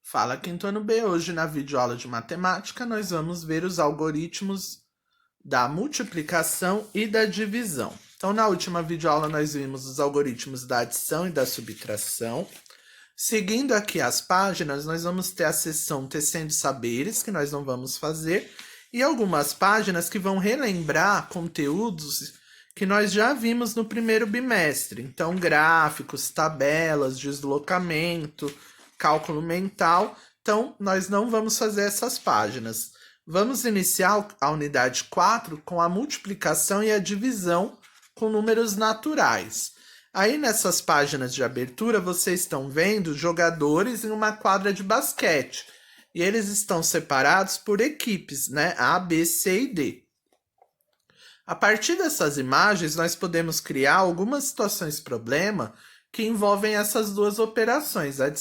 Fala Quinto Ano B, hoje na videoaula de matemática nós vamos ver os algoritmos da multiplicação e da divisão. Então na última videoaula nós vimos os algoritmos da adição e da subtração. Seguindo aqui as páginas, nós vamos ter a seção Tecendo Saberes, que nós não vamos fazer, e algumas páginas que vão relembrar conteúdos que nós já vimos no primeiro bimestre. Então gráficos, tabelas, deslocamento, cálculo mental. Então, nós não vamos fazer essas páginas. Vamos iniciar a unidade 4 com a multiplicação e a divisão com números naturais. Aí, nessas páginas de abertura, vocês estão vendo jogadores em uma quadra de basquete. E eles estão separados por equipes, né? A, B, C e D. A partir dessas imagens, nós podemos criar algumas situações problema que envolvem essas duas operações, a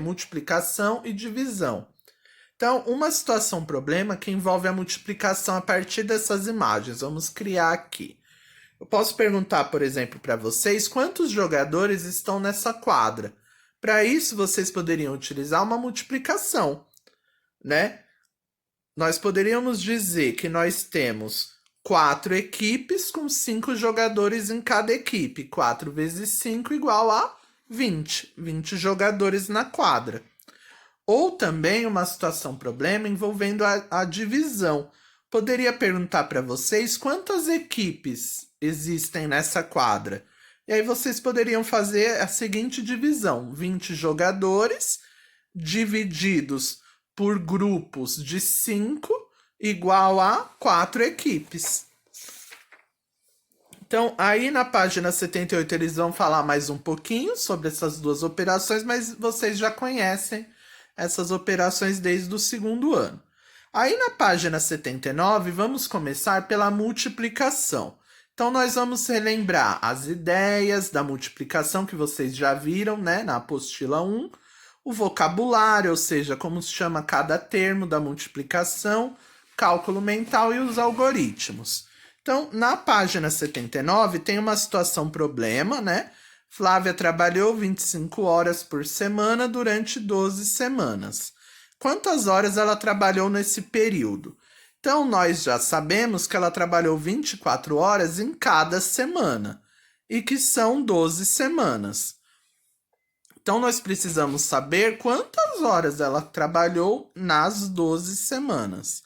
multiplicação e divisão. Então, uma situação problema que envolve a multiplicação a partir dessas imagens. Vamos criar aqui. Eu posso perguntar, por exemplo, para vocês quantos jogadores estão nessa quadra. Para isso, vocês poderiam utilizar uma multiplicação, né? Nós poderíamos dizer que nós temos 4 equipes com 5 jogadores em cada equipe. 4 vezes 5 igual a 20. 20 jogadores na quadra. Ou também uma situação problema envolvendo a divisão. Poderia perguntar para vocês quantas equipes existem nessa quadra. E aí vocês poderiam fazer a seguinte divisão. 20 jogadores divididos por grupos de 5 igual a 4 equipes. Então, aí na página 78 eles vão falar mais um pouquinho sobre essas duas operações, mas vocês já conhecem essas operações desde o segundo ano. Aí na página 79, vamos começar pela multiplicação. Então, nós vamos relembrar as ideias da multiplicação que vocês já viram, né, na apostila 1, o vocabulário, ou seja, como se chama cada termo da multiplicação, cálculo mental e os algoritmos. Então, na página 79, tem uma situação problema, né? Flávia trabalhou 25 horas por semana durante 12 semanas. Quantas horas ela trabalhou nesse período? Então, nós já sabemos que ela trabalhou 24 horas em cada semana, e que são 12 semanas. Então, nós precisamos saber quantas horas ela trabalhou nas 12 semanas.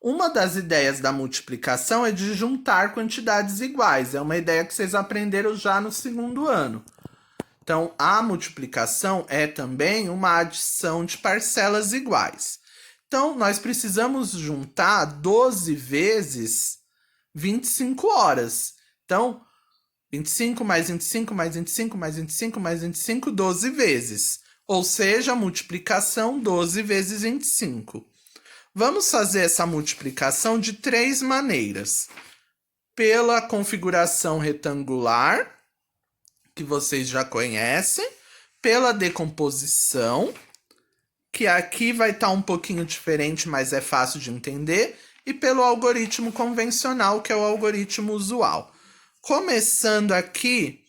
Uma das ideias da multiplicação é de juntar quantidades iguais. É uma ideia que vocês aprenderam já no segundo ano. Então, a multiplicação é também uma adição de parcelas iguais. Então, nós precisamos juntar 12 vezes 25 horas. Então, 25 mais 25 mais 25 mais 25 mais 25, 12 vezes. Ou seja, a multiplicação 12 vezes 25. Vamos fazer essa multiplicação de 3 maneiras. Pela configuração retangular, que vocês já conhecem. Pela decomposição, que aqui vai estar um pouquinho diferente, mas é fácil de entender. E pelo algoritmo convencional, que é o algoritmo usual. Começando aqui,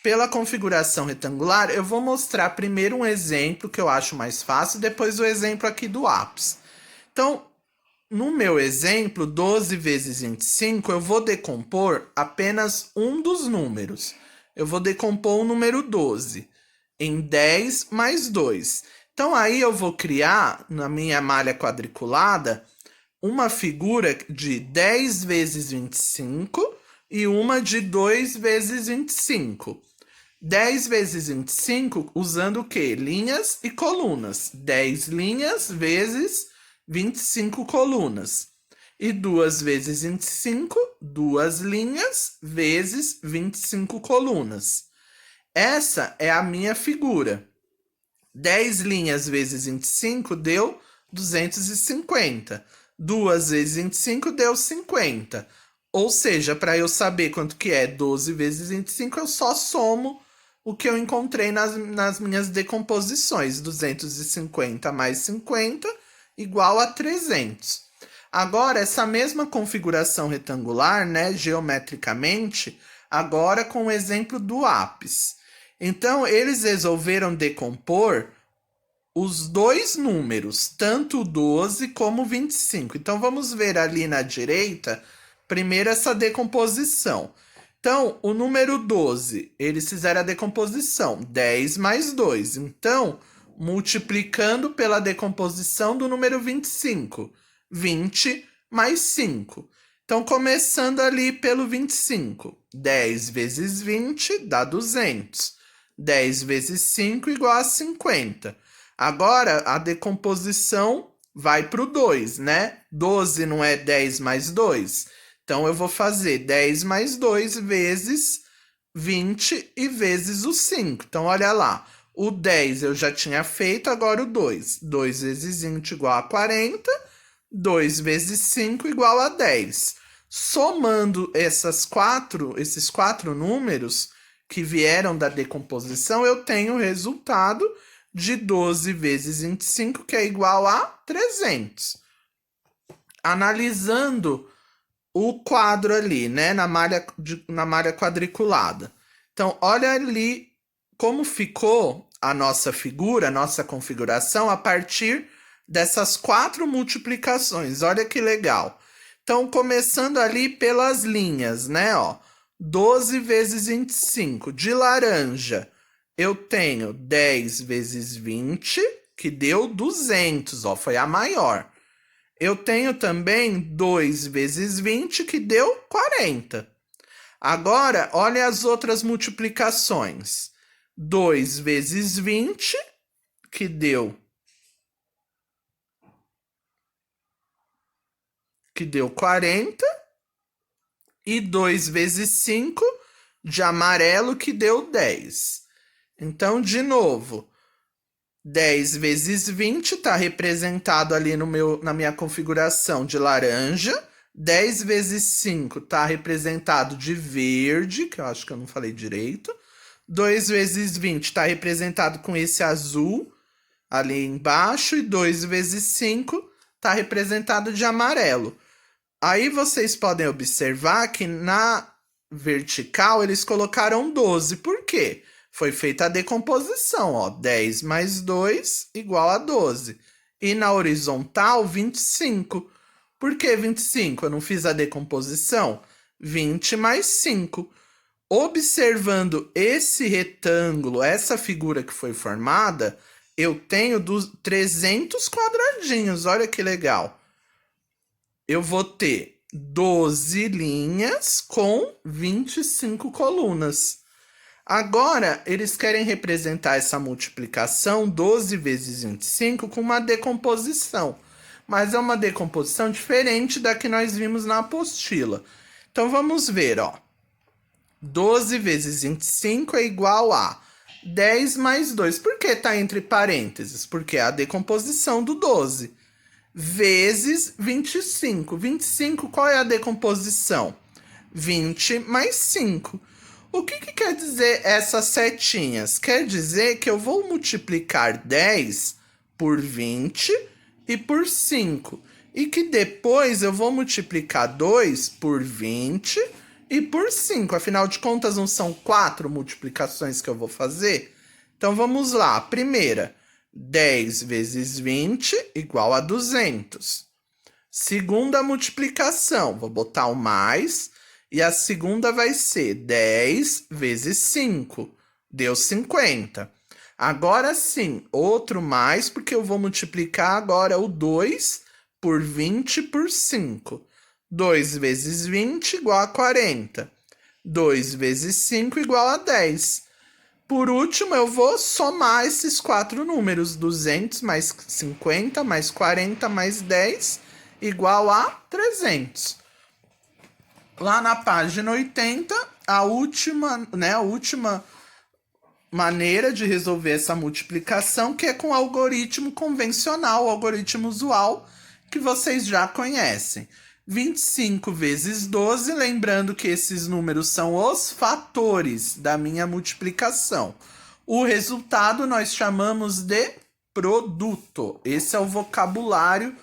pela configuração retangular, eu vou mostrar primeiro um exemplo que eu acho mais fácil, depois o exemplo aqui do ápice. Então, no meu exemplo, 12 vezes 25, eu vou decompor apenas um dos números. Eu vou decompor o número 12 em 10 mais 2. Então, aí eu vou criar, na minha malha quadriculada, uma figura de 10 vezes 25 e uma de 2 vezes 25. 10 vezes 25 usando o quê? Linhas e colunas. 10 linhas vezes 25 colunas. E 2 vezes 25, 2 linhas vezes 25 colunas. Essa é a minha figura. 10 linhas vezes 25 deu 250. 2 vezes 25 deu 50. Ou seja, para eu saber quanto que é 12 vezes 25, eu só somo o que eu encontrei nas minhas decomposições. 250 mais 50 igual a 300. Agora, essa mesma configuração retangular, né, geometricamente, agora com o exemplo do ápice. Então, eles resolveram decompor os dois números, tanto o 12 como o 25. Então, vamos ver ali na direita, primeiro essa decomposição. Então, o número 12, eles fizeram a decomposição, 10 mais 2. Então, multiplicando pela decomposição do número 25, 20 mais 5. Então, começando ali pelo 25, 10 vezes 20 dá 200. 10 vezes 5 igual a 50. Agora, a decomposição vai para o 2, né? 12 não é 10 mais 2? Então, eu vou fazer 10 mais 2 vezes 20 e vezes o 5. Então, olha lá. O 10 eu já tinha feito, agora o 2. 2 vezes 20 igual a 40. 2 vezes 5 igual a 10. Somando esses quatro números que vieram da decomposição, eu tenho o resultado de 12 vezes 25, que é igual a 300. Analisando o quadro ali, né, na malha quadriculada. Então, olha ali como ficou a nossa figura, a nossa configuração a partir dessas 4 multiplicações. Olha que legal. Então, começando ali pelas linhas, né, ó. 12 vezes 25. De laranja, eu tenho 10 vezes 20, que deu 200, ó, foi a maior. Eu tenho também 2 vezes 20, que deu 40. Agora, olha as outras multiplicações. 2 vezes 20, que deu 40. E 2 vezes 5 de amarelo, que deu 10. Então, de novo, 10 vezes 20 está representado ali na minha configuração de laranja. 10 vezes 5 está representado de verde, que eu acho que eu não falei direito. 2 vezes 20 está representado com esse azul ali embaixo. E 2 vezes 5 está representado de amarelo. Aí vocês podem observar que na vertical eles colocaram 12. Por quê? Foi feita a decomposição, ó. 10 mais 2 igual a 12. E na horizontal, 25. Por que 25? Eu não fiz a decomposição? 20 mais 5. Observando esse retângulo, essa figura que foi formada, eu tenho 300 quadradinhos. Olha que legal. Eu vou ter 12 linhas com 25 colunas. Agora, eles querem representar essa multiplicação 12 vezes 25 com uma decomposição. Mas é uma decomposição diferente da que nós vimos na apostila. Então, vamos ver, ó. 12 vezes 25 é igual a 10 mais 2. Por que está entre parênteses? Porque é a decomposição do 12. Vezes 25. 25, qual é a decomposição? 20 mais 5. O que quer dizer essas setinhas? Quer dizer que eu vou multiplicar 10 por 20 e por 5. E que depois eu vou multiplicar 2 por 20 e por 5. Afinal de contas, não são 4 multiplicações que eu vou fazer? Então, vamos lá. A primeira, 10 vezes 20 igual a 200. Segunda multiplicação, vou botar o mais, e a segunda vai ser 10 vezes 5, deu 50. Agora sim, outro mais, porque eu vou multiplicar agora o 2 por 20 por 5. 2 vezes 20 igual a 40. 2 vezes 5 igual a 10. Por último, eu vou somar esses 4 números. 200 mais 50 mais 40 mais 10 igual a 300. Lá na página 80, a última maneira de resolver essa multiplicação, que é com o algoritmo convencional, o algoritmo usual, que vocês já conhecem. 25 vezes 12, lembrando que esses números são os fatores da minha multiplicação. O resultado nós chamamos de produto. Esse é o vocabulário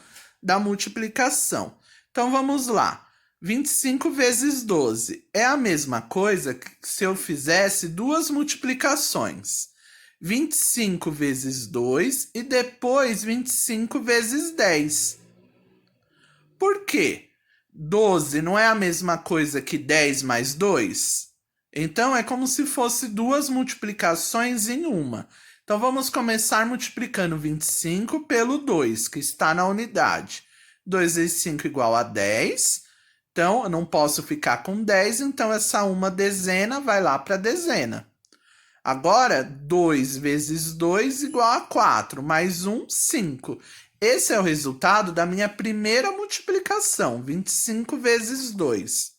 da multiplicação. Então vamos lá. 25 vezes 12 é a mesma coisa que se eu fizesse duas multiplicações. 25 vezes 2 e depois 25 vezes 10. Por quê? 12 não é a mesma coisa que 10 mais 2? Então, é como se fosse duas multiplicações em uma. Então, vamos começar multiplicando 25 pelo 2, que está na unidade. 2 vezes 5 igual a 10. Então, eu não posso ficar com 10, então essa uma dezena vai lá para a dezena. Agora, 2 vezes 2 igual a 4, mais 1, 5. Esse é o resultado da minha primeira multiplicação, 25 vezes 2.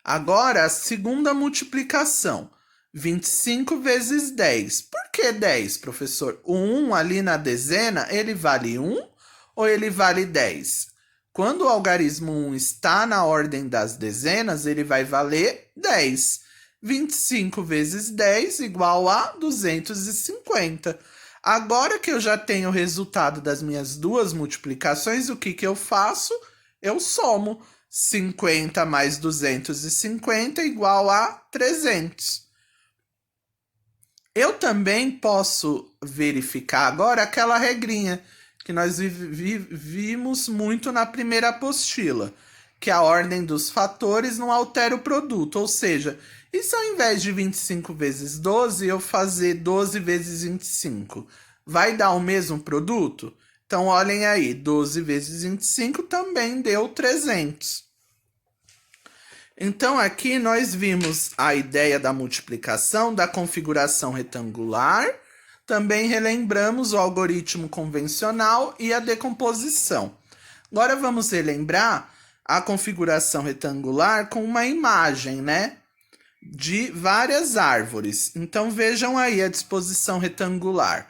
Agora, a segunda multiplicação, 25 vezes 10. Por que 10, professor? O 1 ali na dezena, ele vale 1 ou ele vale 10? Quando o algarismo 1 está na ordem das dezenas, ele vai valer 10. 25 vezes 10 igual a 250. Agora que eu já tenho o resultado das minhas duas multiplicações, o que eu faço? Eu somo. 50 mais 250 igual a 300. Eu também posso verificar agora aquela regrinha que nós vimos muito na primeira apostila, que a ordem dos fatores não altera o produto, ou seja, e se ao invés de 25 vezes 12 eu fazer 12 vezes 25, vai dar o mesmo produto? Então, olhem aí, 12 vezes 25 também deu 300. Então, aqui nós vimos a ideia da multiplicação, da configuração retangular, também relembramos o algoritmo convencional e a decomposição. Agora vamos relembrar a configuração retangular com uma imagem, né? De várias árvores. Então, vejam aí a disposição retangular.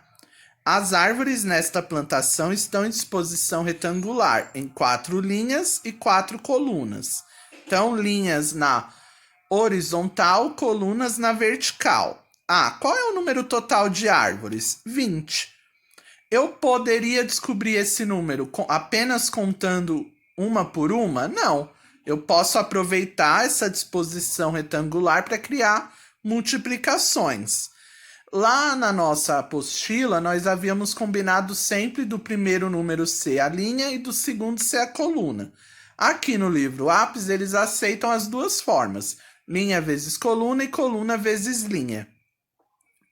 As árvores nesta plantação estão em disposição retangular, em 4 linhas e 4 colunas. Então, linhas na horizontal, colunas na vertical. Qual é o número total de árvores? 20. Eu poderia descobrir esse número apenas contando uma por uma? Não. Eu posso aproveitar essa disposição retangular para criar multiplicações. Lá na nossa apostila, nós havíamos combinado sempre do primeiro número ser a linha e do segundo ser a coluna. Aqui no livro Ápis, eles aceitam as duas formas, linha vezes coluna e coluna vezes linha.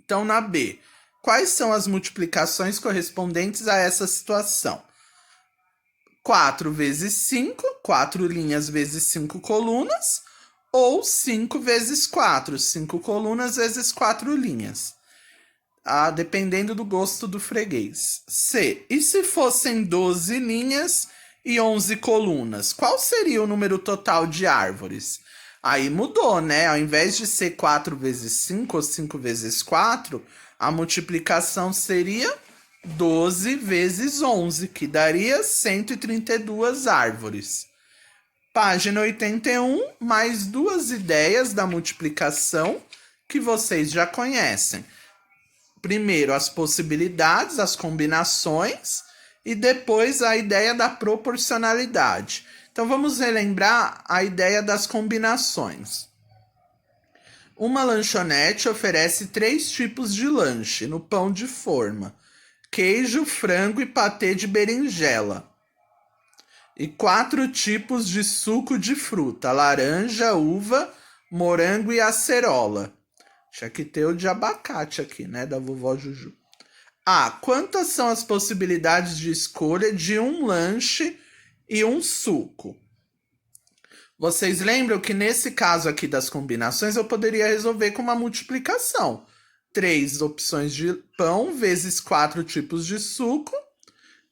Então, na B, quais são as multiplicações correspondentes a essa situação? 4 vezes 5, 4 linhas vezes 5 colunas, ou 5 vezes 4, 5 colunas vezes 4 linhas. Dependendo do gosto do freguês. C. E se fossem 12 linhas e 11 colunas? Qual seria o número total de árvores? Aí mudou, né? Ao invés de ser 4 vezes 5 ou 5 vezes 4, a multiplicação seria 12 vezes 11, que daria 132 árvores. Página 81, mais duas ideias da multiplicação que vocês já conhecem. Primeiro, as possibilidades, as combinações, e depois a ideia da proporcionalidade. Então, vamos relembrar a ideia das combinações. Uma lanchonete oferece 3 tipos de lanche no pão de forma: queijo, frango e patê de berinjela. E 4 tipos de suco de fruta: laranja, uva, morango e acerola. Tinha que ter o de abacate aqui, né, da vovó Juju. Quantas são as possibilidades de escolha de um lanche e um suco? Vocês lembram que nesse caso aqui das combinações eu poderia resolver com uma multiplicação. 3 opções de pão vezes 4 tipos de suco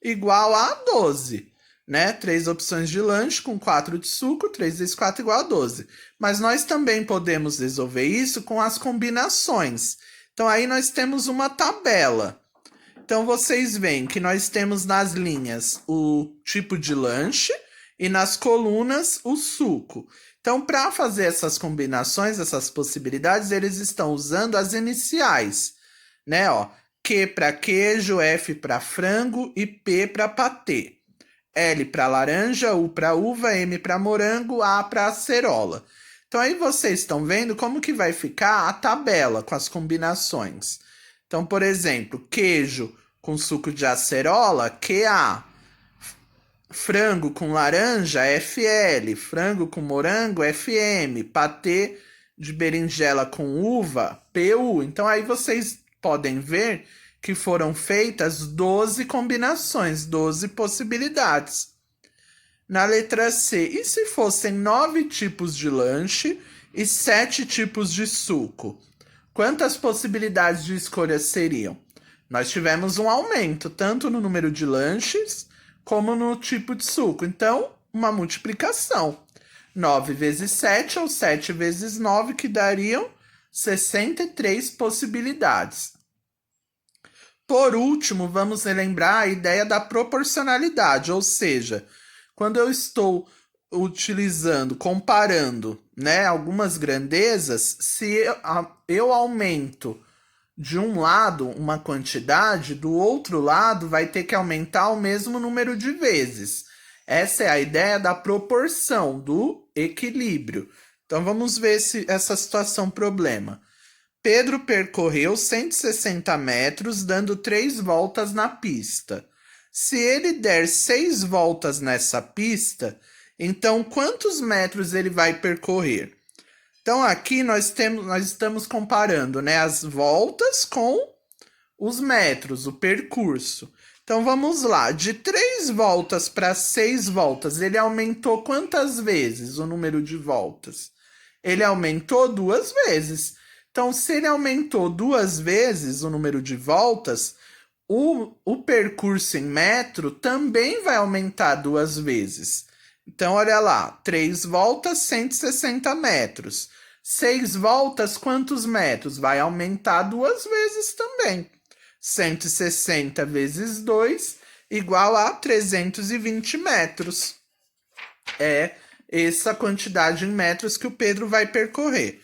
igual a 12. Né? 3 opções de lanche com 4 de suco, 3 vezes 4 igual a 12. Mas nós também podemos resolver isso com as combinações. Então, aí nós temos uma tabela. Então, vocês veem que nós temos nas linhas o tipo de lanche e nas colunas o suco. Então, para fazer essas combinações, essas possibilidades, eles estão usando as iniciais. Né? Q para queijo, F para frango e P para patê. L para laranja, U para uva, M para morango, A para acerola. Então aí vocês estão vendo como que vai ficar a tabela com as combinações. Então, por exemplo, queijo com suco de acerola, QA. Frango com laranja, FL. Frango com morango, FM. Patê de berinjela com uva, PU. Então aí vocês podem ver que foram feitas 12 combinações, 12 possibilidades. Na letra C, e se fossem 9 tipos de lanche e 7 tipos de suco? Quantas possibilidades de escolha seriam? Nós tivemos um aumento, tanto no número de lanches, como no tipo de suco. Então, uma multiplicação. 9 vezes 7 ou 7 vezes 9, que dariam 63 possibilidades. Por último, vamos relembrar a ideia da proporcionalidade, ou seja, quando eu estou comparando, né, algumas grandezas, se eu aumento de um lado uma quantidade, do outro lado vai ter que aumentar o mesmo número de vezes. Essa é a ideia da proporção, do equilíbrio. Então vamos ver essa situação problema. Pedro percorreu 160 metros dando 3 voltas na pista. Se ele der 6 voltas nessa pista, então quantos metros ele vai percorrer? Então aqui nós estamos comparando, né, as voltas com os metros, o percurso. Então vamos lá, de 3 voltas para 6 voltas, ele aumentou quantas vezes o número de voltas? Ele aumentou 2 vezes. Então, se ele aumentou 2 vezes o número de voltas, o percurso em metro também vai aumentar 2 vezes. Então, olha lá, 3 voltas, 160 metros. 6 voltas, quantos metros? Vai aumentar 2 vezes também. 160 vezes 2 igual a 320 metros. É essa quantidade em metros que o Pedro vai percorrer.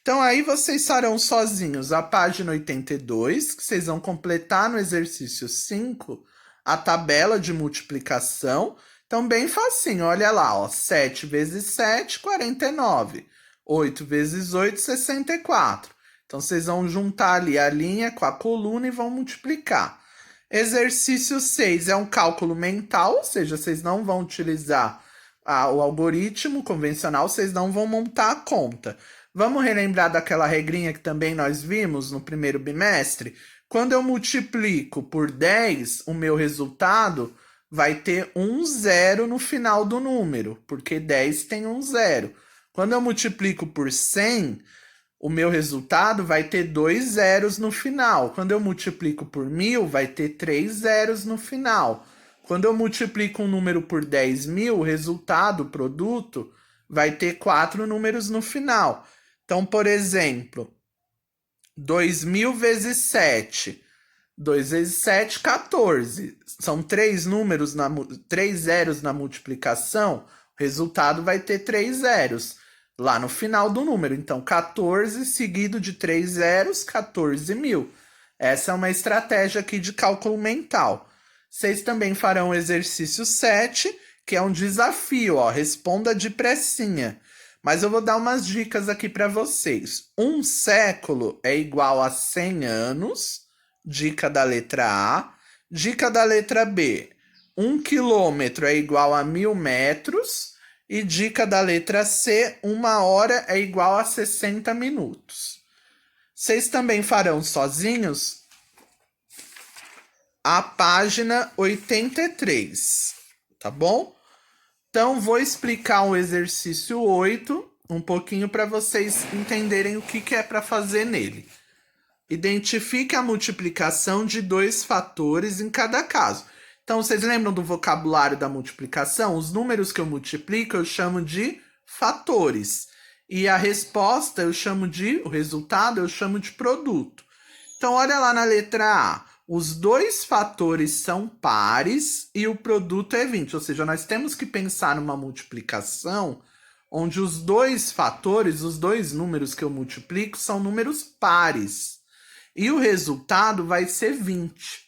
Então aí vocês farão sozinhos a página 82, que vocês vão completar no exercício 5, a tabela de multiplicação. Então bem facinho, olha lá, ó, 7 vezes 7, 49. 8 vezes 8, 64. Então vocês vão juntar ali a linha com a coluna e vão multiplicar. Exercício 6 é um cálculo mental, ou seja, vocês não vão utilizar o algoritmo convencional, vocês não vão montar a conta. Vamos relembrar daquela regrinha que também nós vimos no primeiro bimestre? Quando eu multiplico por 10, o meu resultado vai ter um zero no final do número, porque 10 tem um zero. Quando eu multiplico por 100, o meu resultado vai ter 2 zeros no final. Quando eu multiplico por 1000, vai ter 3 zeros no final. Quando eu multiplico um número por 10.000, o resultado, o produto, vai ter 4 números no final. Então, por exemplo, 2.000 vezes 7. 2 vezes 7, 14. São 3 números, 3 zeros na multiplicação. O resultado vai ter 3 zeros lá no final do número. Então, 14 seguido de 3 zeros, 14.000. Essa é uma estratégia aqui de cálculo mental. Vocês também farão o exercício 7, que é um desafio, ó. Responda depressinha. Mas eu vou dar umas dicas aqui para vocês. Um século é igual a 100 anos, dica da letra A. Dica da letra B, 1 quilômetro é igual a 1.000 metros. E dica da letra C, 1 hora é igual a 60 minutos. Vocês também farão sozinhos a página 83, tá bom? Então, vou explicar o exercício 8 um pouquinho para vocês entenderem o que é para fazer nele. Identifique a multiplicação de 2 fatores em cada caso. Então, vocês lembram do vocabulário da multiplicação? Os números que eu multiplico eu chamo de fatores. E a resposta o resultado eu chamo de produto. Então, olha lá na letra A. Os 2 fatores são pares e o produto é 20. Ou seja, nós temos que pensar numa multiplicação onde os 2 fatores, os 2 números que eu multiplico, são números pares. E o resultado vai ser 20.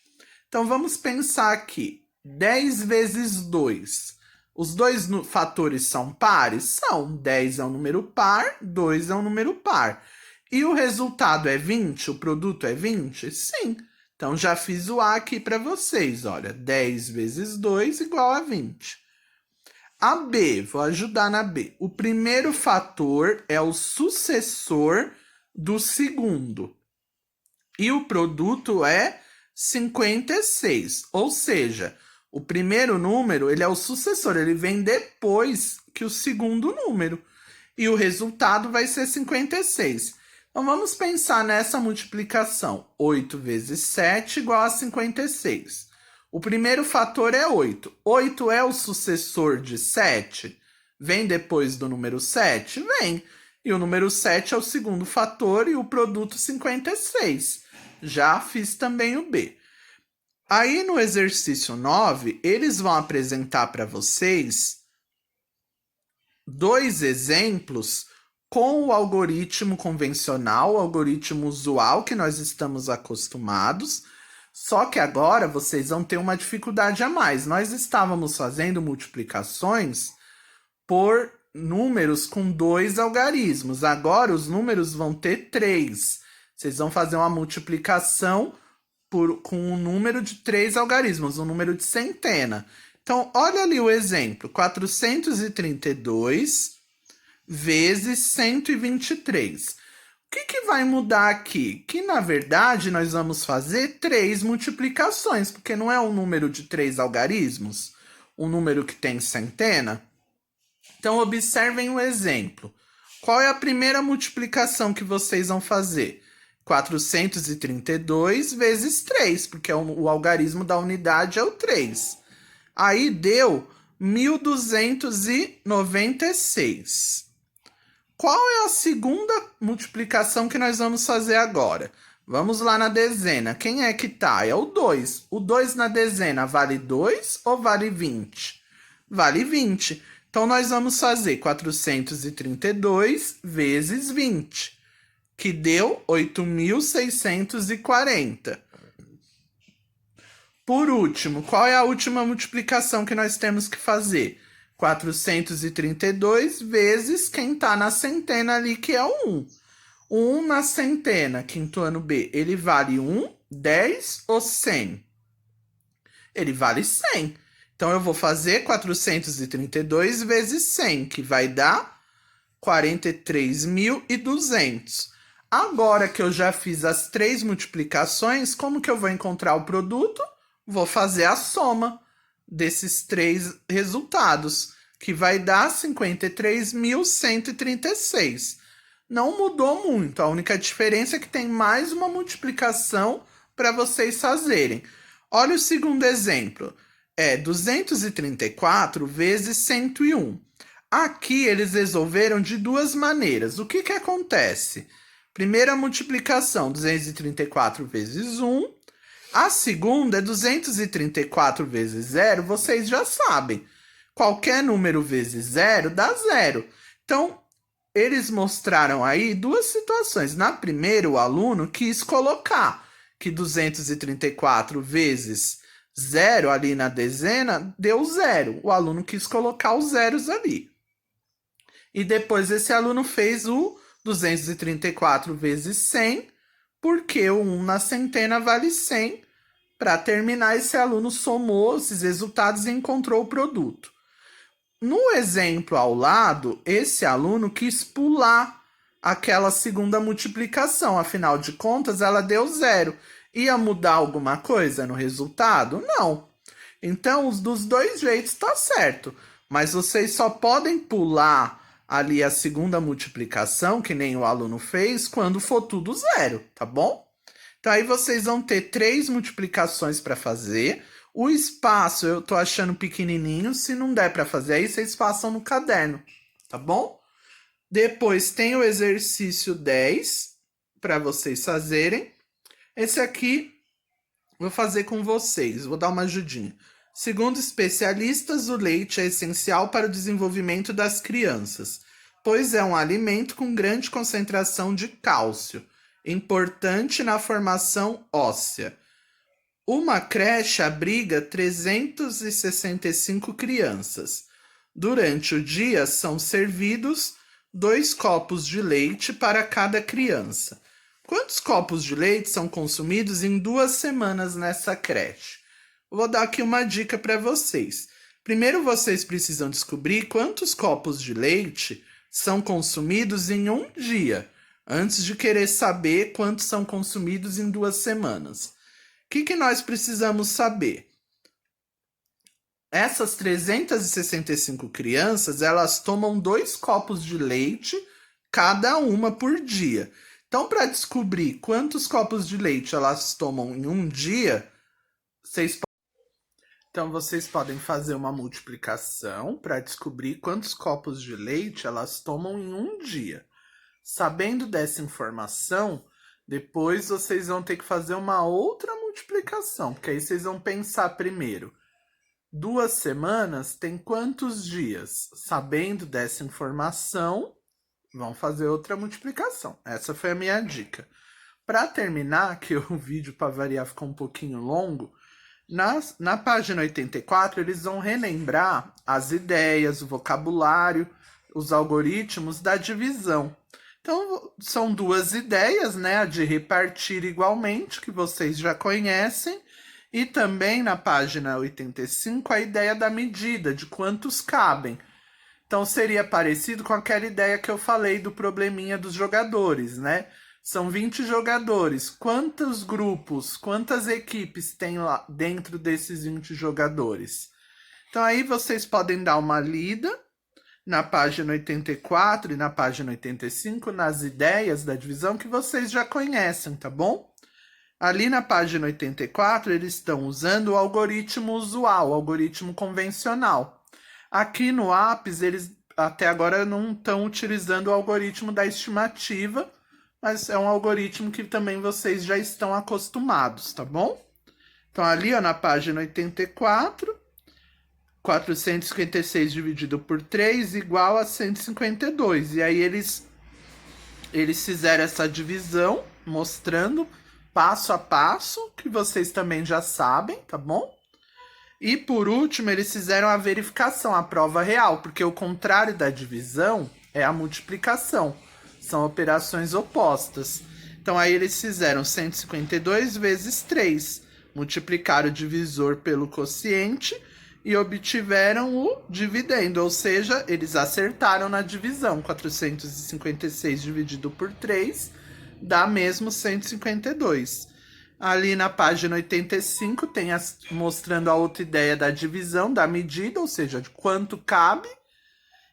Então, vamos pensar aqui. 10 vezes 2 Os dois fatores são pares? São. 10 é um número par, 2 é um número par. E o resultado é 20? O produto é 20? Sim. Então, já fiz o A aqui para vocês. Olha, 10 vezes 2 igual a 20. A B, vou ajudar na B. O primeiro fator é o sucessor do segundo. E o produto é 56. Ou seja, o primeiro número, ele é o sucessor, ele vem depois que o segundo número. E o resultado vai ser 56. Então, vamos pensar nessa multiplicação. 8 vezes 7 igual a 56. O primeiro fator é 8. 8 é o sucessor de 7? Vem depois do número 7? Vem. E o número 7 é o segundo fator e o produto 56. Já fiz também o B. Aí no exercício 9, eles vão apresentar para vocês 2 exemplos com o algoritmo convencional, o algoritmo usual que nós estamos acostumados. Só que agora vocês vão ter uma dificuldade a mais. Nós estávamos fazendo multiplicações por números com 2 algarismos. Agora os números vão ter 3. Vocês vão fazer uma multiplicação com um número de 3 algarismos, um número de centena. Então, olha ali o exemplo. 432 vezes 123. O que vai mudar aqui? Que, na verdade, nós vamos fazer 3 multiplicações, porque não é um número de 3 algarismos, um número que tem centena. Então, observem o exemplo. Qual é a primeira multiplicação que vocês vão fazer? 432 vezes 3, porque o algarismo da unidade é o 3. Aí deu 1.296. Qual é a segunda multiplicação que nós vamos fazer agora? Vamos lá na dezena. Quem é que tá? É o 2. O 2 na dezena vale 2 ou vale 20? Vale 20. Então, nós vamos fazer 432 vezes 20, que deu 8.640. Por último, qual é a última multiplicação que nós temos que fazer? 432 vezes quem está na centena ali, que é o 1. O 1 na centena, quinto ano B, ele vale 1, 10 ou 100? Ele vale 100. Então, eu vou fazer 432 vezes 100, que vai dar 43.200. Agora que eu já fiz as 3 multiplicações, como que eu vou encontrar o produto? Vou fazer a soma desses 3 resultados, que vai dar 53.136. Não mudou muito, a única diferença é que tem mais uma multiplicação para vocês fazerem. Olha o segundo exemplo, é 234 vezes 101. Aqui eles resolveram de 2 maneiras. O que acontece? Primeira multiplicação, 234 vezes 1. A segunda é 234 vezes 0, vocês já sabem. Qualquer número vezes 0 dá 0. Então, eles mostraram aí 2 situações. Na primeira, o aluno quis colocar que 234 vezes 0 ali na dezena deu 0. O aluno quis colocar os zeros ali. E depois esse aluno fez o 234 vezes 100, porque o 1 na centena vale 100. Para terminar, esse aluno somou esses resultados e encontrou o produto. No exemplo ao lado, esse aluno quis pular aquela segunda multiplicação. Afinal de contas, ela deu 0. Ia mudar alguma coisa no resultado? Não. Então, os dos 2 jeitos tá certo. Mas vocês só podem pular ali a segunda multiplicação, que nem o aluno fez, quando for tudo 0, tá bom? Então, aí vocês vão ter 3 multiplicações para fazer. O espaço eu tô achando pequenininho. Se não der para fazer aí, vocês façam no caderno, tá bom? Depois tem o exercício 10 para vocês fazerem. Esse aqui vou fazer com vocês. Vou dar uma ajudinha. Segundo especialistas, o leite é essencial para o desenvolvimento das crianças, pois é um alimento com grande concentração de cálcio, importante na formação óssea. Uma creche abriga 365 crianças. Durante o dia são servidos 2 copos de leite para cada criança. Quantos copos de leite são consumidos em 2 semanas nessa creche? Eu vou dar aqui uma dica para vocês. Primeiro vocês precisam descobrir quantos copos de leite são consumidos em um dia, antes de querer saber quantos são consumidos em 2 semanas. O que nós precisamos saber? Essas 365 crianças, elas tomam 2 copos de leite cada uma por dia. Então, para descobrir quantos copos de leite elas tomam em um dia, vocês podem fazer uma multiplicação para descobrir quantos copos de leite elas tomam em um dia. Sabendo dessa informação, depois vocês vão ter que fazer uma outra multiplicação, porque aí vocês vão pensar primeiro. 2 semanas tem quantos dias? Sabendo dessa informação, vão fazer outra multiplicação. Essa foi a minha dica. Para terminar, que o vídeo para variar ficou um pouquinho longo, na página 84 eles vão relembrar as ideias, o vocabulário, os algoritmos da divisão. Então, são 2 ideias, né? A de repartir igualmente, que vocês já conhecem, e também na página 85 a ideia da medida, de quantos cabem. Então seria parecido com aquela ideia que eu falei do probleminha dos jogadores, né? São 20 jogadores. Quantos grupos, quantas equipes tem lá dentro desses 20 jogadores? Então aí vocês podem dar uma lida na página 84 e na página 85 nas ideias da divisão que vocês já conhecem, tá bom? Ali na página 84, eles estão usando o algoritmo usual, o algoritmo convencional. Aqui no APS, eles até agora não estão utilizando o algoritmo da estimativa, mas é um algoritmo que também vocês já estão acostumados, tá bom? Então, ali ó, na página 84, 456 dividido por 3 igual a 152. E aí eles fizeram essa divisão, mostrando passo a passo, que vocês também já sabem, tá bom? E por último, eles fizeram a verificação, a prova real, porque o contrário da divisão é a multiplicação. São operações opostas. Então aí eles fizeram 152 vezes 3, multiplicaram o divisor pelo quociente e obtiveram o dividendo, ou seja, eles acertaram na divisão. 456 dividido por 3 dá mesmo 152. Ali na página 85 tem mostrando a outra ideia da divisão, da medida, ou seja, de quanto cabe.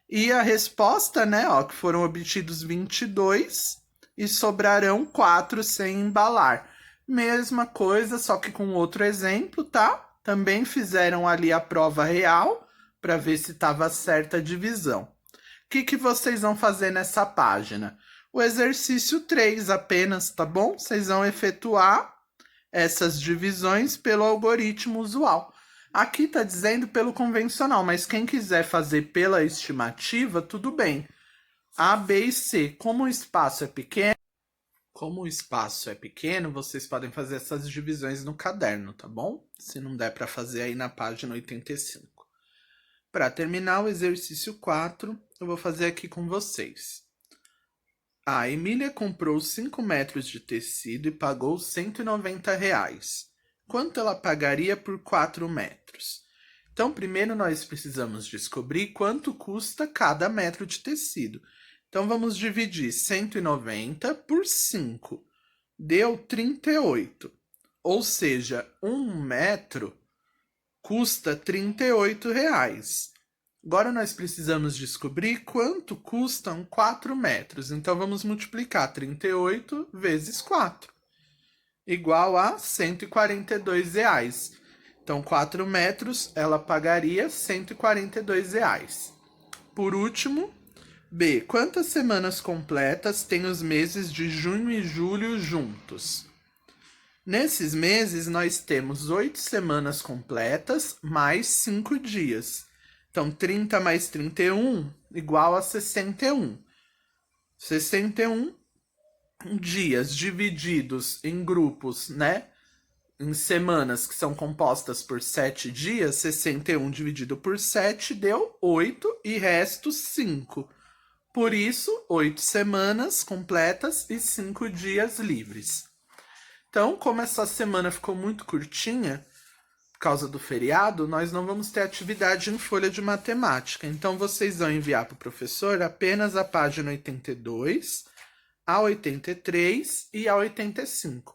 E a resposta, né, ó, que foram obtidos 22 e sobrarão 4 sem embalar. Mesma coisa, só que com outro exemplo, tá? Também fizeram ali a prova real para ver se estava certa a divisão. O que vocês vão fazer nessa página? O exercício 3 apenas, tá bom? Vocês vão efetuar essas divisões pelo algoritmo usual. Aqui está dizendo pelo convencional, mas quem quiser fazer pela estimativa, tudo bem. A, B e C. Como o espaço é pequeno, vocês podem fazer essas divisões no caderno, tá bom? Se não der para fazer aí na página 85. Para terminar o exercício 4, eu vou fazer aqui com vocês. A Emília comprou 5 metros de tecido e pagou R$190. Quanto ela pagaria por 4 metros? Então, primeiro nós precisamos descobrir quanto custa cada metro de tecido. Então, vamos dividir 190 por 5. Deu 38. Ou seja, 1 metro custa R$38. Agora nós precisamos descobrir quanto custam 4 metros. Então, vamos multiplicar 38 vezes 4. Igual a R$142. Então, 4 metros, ela pagaria R$142. Por último, B. Quantas semanas completas tem os meses de junho e julho juntos? Nesses meses, nós temos 8 semanas completas mais 5 dias. Então, 30 mais 31 igual a 61. 61 dias divididos em grupos, né? em semanas que são compostas por 7 dias, 61 dividido por 7 deu 8 e resto 5. Por isso, 8 semanas completas e 5 dias livres. Então, como essa semana ficou muito curtinha, por causa do feriado, nós não vamos ter atividade em folha de matemática. Então, vocês vão enviar para o professor apenas a página 82, a 83 e a 85.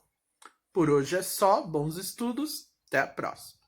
Por hoje é só, bons estudos, até a próxima.